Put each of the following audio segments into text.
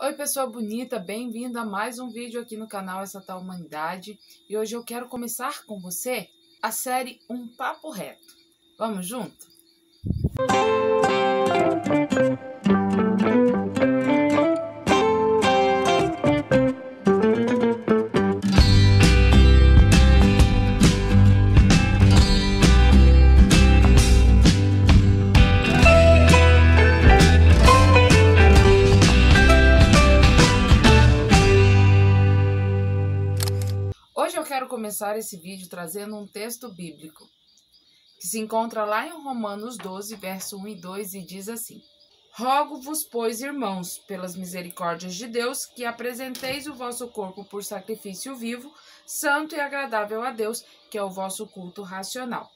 Oi, pessoa bonita, bem-vinda a mais um vídeo aqui no canal Essa Tal Humanidade. E hoje eu quero começar com você a série Um Papo Reto. Vamos junto? Hoje eu quero começar esse vídeo trazendo um texto bíblico que se encontra lá em Romanos 12, verso 1 e 2 e diz assim: Rogo-vos, pois, irmãos, pelas misericórdias de Deus, que apresenteis o vosso corpo por sacrifício vivo, santo e agradável a Deus, que é o vosso culto racional.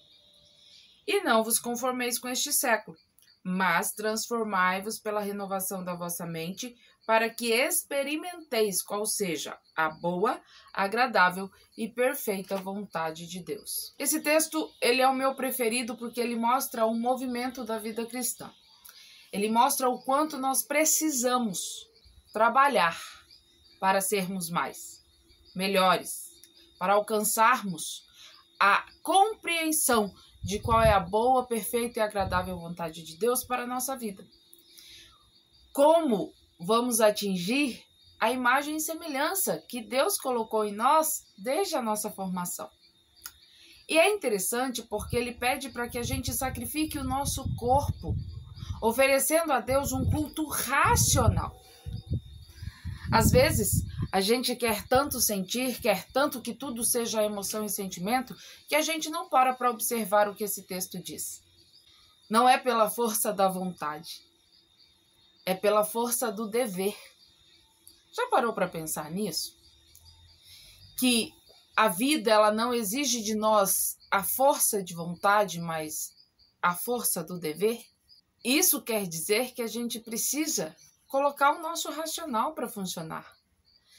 E não vos conformeis com este século, mas transformai-vos pela renovação da vossa mente, para que experimenteis qual seja a boa, agradável e perfeita vontade de Deus. Esse texto, ele é o meu preferido porque ele mostra o movimento da vida cristã. Ele mostra o quanto nós precisamos trabalhar para sermos melhores, para alcançarmos a compreensão de qual é a boa, perfeita e agradável vontade de Deus para a nossa vida. Como vamos atingir a imagem e semelhança que Deus colocou em nós desde a nossa formação. E é interessante porque ele pede para que a gente sacrifique o nosso corpo, oferecendo a Deus um culto racional. Às vezes, a gente quer tanto sentir, quer tanto que tudo seja emoção e sentimento, que a gente não para observar o que esse texto diz. Não é pela força da vontade, é pela força do dever. Já parou para pensar nisso? Que a vida ela não exige de nós a força de vontade, mas a força do dever? Isso quer dizer que a gente precisa colocar o nosso racional para funcionar.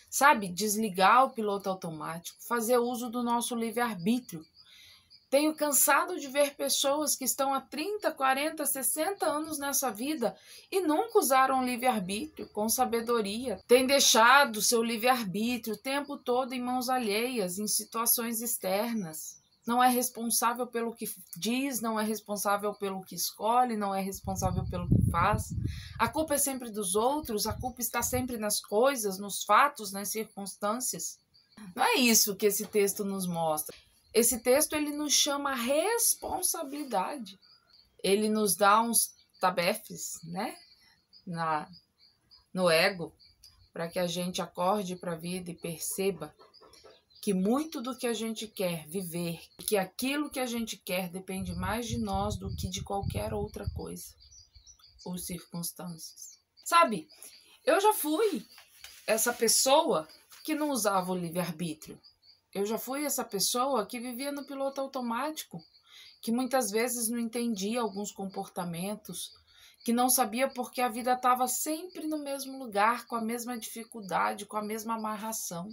Sabe? Desligar o piloto automático, fazer uso do nosso livre-arbítrio. Tenho cansado de ver pessoas que estão há 30, 40, 60 anos nessa vida e nunca usaram o livre-arbítrio com sabedoria. Tem deixado seu livre-arbítrio o tempo todo em mãos alheias, em situações externas. Não é responsável pelo que diz, não é responsável pelo que escolhe, não é responsável pelo que faz. A culpa é sempre dos outros, a culpa está sempre nas coisas, nos fatos, nas circunstâncias. Não é isso que esse texto nos mostra. Esse texto ele nos chama a responsabilidade. Ele nos dá uns tabefes, né? No ego, para que a gente acorde para a vida e perceba que muito do que a gente quer viver, que aquilo que a gente quer depende mais de nós do que de qualquer outra coisa ou circunstâncias. Sabe, eu já fui essa pessoa que não usava o livre-arbítrio. Eu já fui essa pessoa que vivia no piloto automático, que muitas vezes não entendia alguns comportamentos, que não sabia porque a vida estava sempre no mesmo lugar, com a mesma dificuldade, com a mesma amarração,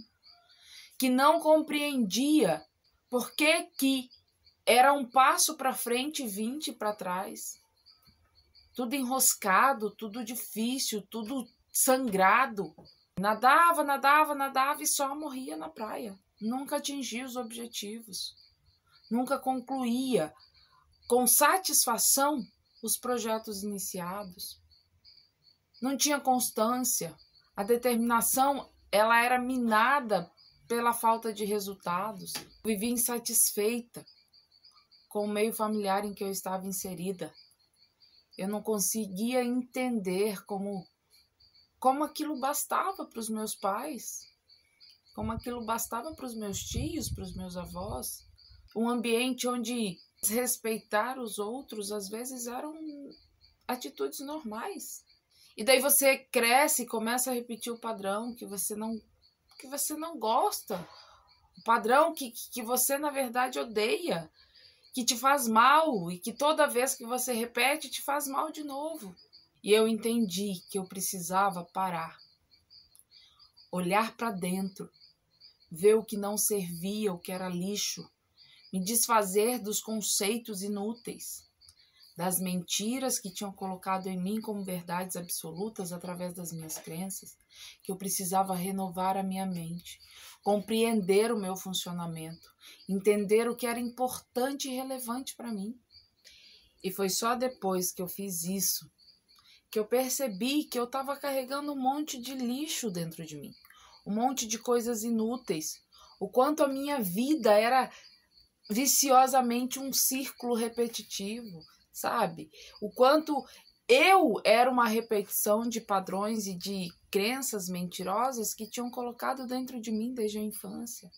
que não compreendia por que era um passo para frente e 20 para trás. Tudo enroscado, tudo difícil, tudo sangrado. Nadava e só morria na praia. Nunca atingia os objetivos, nunca concluía com satisfação os projetos iniciados. Não tinha constância, a determinação ela era minada pela falta de resultados. Vivia insatisfeita com o meio familiar em que eu estava inserida. Eu não conseguia entender como aquilo bastava para os meus pais, como aquilo bastava para os meus tios, para os meus avós. Um ambiente onde respeitar os outros, às vezes, eram atitudes normais. E daí você cresce e começa a repetir o padrão que você não gosta, o padrão que você, na verdade, odeia, que te faz mal e que toda vez que você repete, te faz mal de novo. E eu entendi que eu precisava parar, olhar para dentro, ver o que não servia, o que era lixo, me desfazer dos conceitos inúteis, das mentiras que tinham colocado em mim como verdades absolutas através das minhas crenças, que eu precisava renovar a minha mente, compreender o meu funcionamento, entender o que era importante e relevante para mim. E foi só depois que eu fiz isso que eu percebi que eu estava carregando um monte de lixo dentro de mim, um monte de coisas inúteis, o quanto a minha vida era viciosamente um círculo repetitivo, sabe? O quanto eu era uma repetição de padrões e de crenças mentirosas que tinham colocado dentro de mim desde a infância.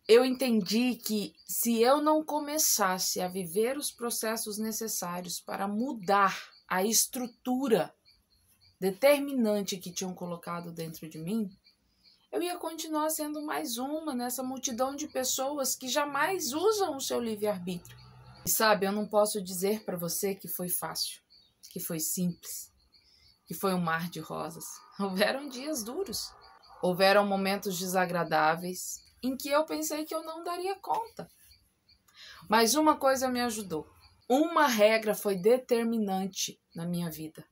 Eu entendi que se eu não começasse a viver os processos necessários para mudar a estrutura determinante que tinham colocado dentro de mim, eu ia continuar sendo mais uma nessa multidão de pessoas que jamais usam o seu livre-arbítrio. E sabe, eu não posso dizer para você que foi fácil, que foi simples, que foi um mar de rosas. Houveram dias duros, houveram momentos desagradáveis em que eu pensei que eu não daria conta. Mas uma coisa me ajudou. Uma regra foi determinante na minha vida.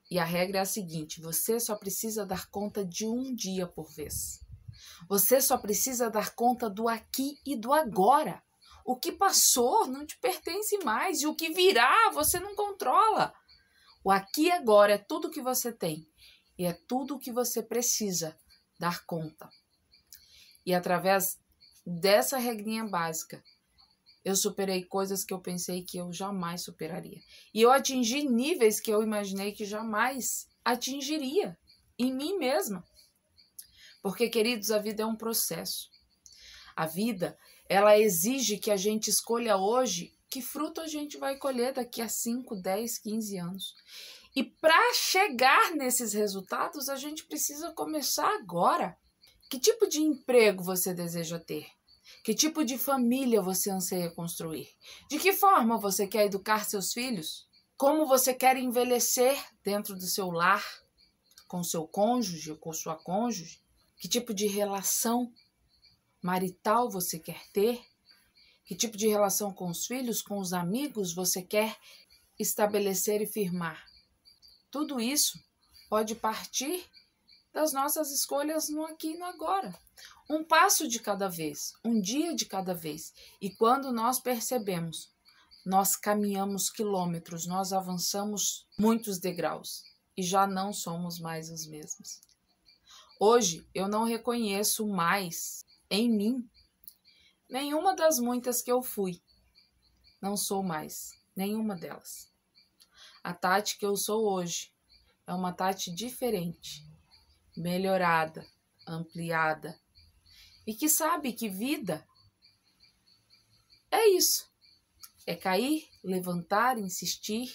E a regra é a seguinte: você só precisa dar conta de um dia por vez. Você só precisa dar conta do aqui e do agora. O que passou não te pertence mais e o que virá você não controla. O aqui e agora é tudo que você tem e é tudo que você precisa dar conta. E através dessa regrinha básica, eu superei coisas que eu pensei que eu jamais superaria. E eu atingi níveis que eu imaginei que jamais atingiria em mim mesma. Porque, queridos, a vida é um processo. A vida, ela exige que a gente escolha hoje que fruto a gente vai colher daqui a 5, 10, 15 anos. E para chegar nesses resultados, a gente precisa começar agora. Que tipo de emprego você deseja ter? Que tipo de família você anseia construir? De que forma você quer educar seus filhos? Como você quer envelhecer dentro do seu lar, com seu cônjuge ou com sua cônjuge? Que tipo de relação marital você quer ter? Que tipo de relação com os filhos, com os amigos você quer estabelecer e firmar? Tudo isso pode partir das nossas escolhas no aqui e no agora. Um passo de cada vez, um dia de cada vez. E quando nós percebemos, nós caminhamos quilômetros, nós avançamos muitos degraus e já não somos mais os mesmos. Hoje eu não reconheço mais em mim nenhuma das muitas que eu fui. Não sou mais nenhuma delas. A Tati que eu sou hoje é uma Tati diferente, melhorada, ampliada, e que sabe que vida é isso. É cair, levantar, insistir,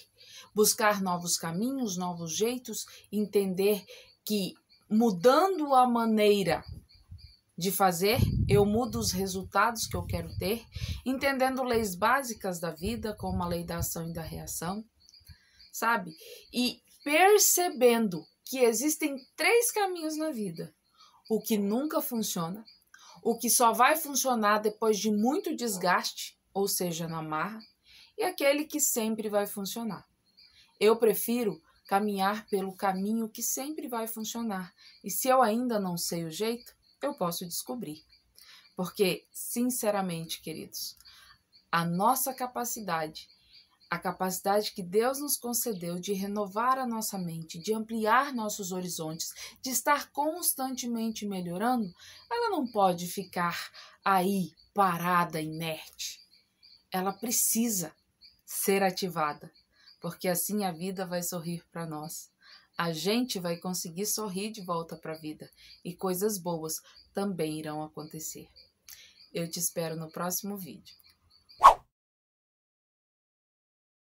buscar novos caminhos, novos jeitos, entender que mudando a maneira de fazer, eu mudo os resultados que eu quero ter, entendendo leis básicas da vida, como a lei da ação e da reação, sabe? E percebendo que existem 3 caminhos na vida: o que nunca funciona, o que só vai funcionar depois de muito desgaste, ou seja, na marra, e aquele que sempre vai funcionar. Eu prefiro caminhar pelo caminho que sempre vai funcionar, e se eu ainda não sei o jeito, eu posso descobrir. Porque, sinceramente, queridos, a nossa capacidade, a capacidade que Deus nos concedeu de renovar a nossa mente, de ampliar nossos horizontes, de estar constantemente melhorando, ela não pode ficar aí parada, inerte. Ela precisa ser ativada, porque assim a vida vai sorrir para nós. A gente vai conseguir sorrir de volta para a vida e coisas boas também irão acontecer. Eu te espero no próximo vídeo.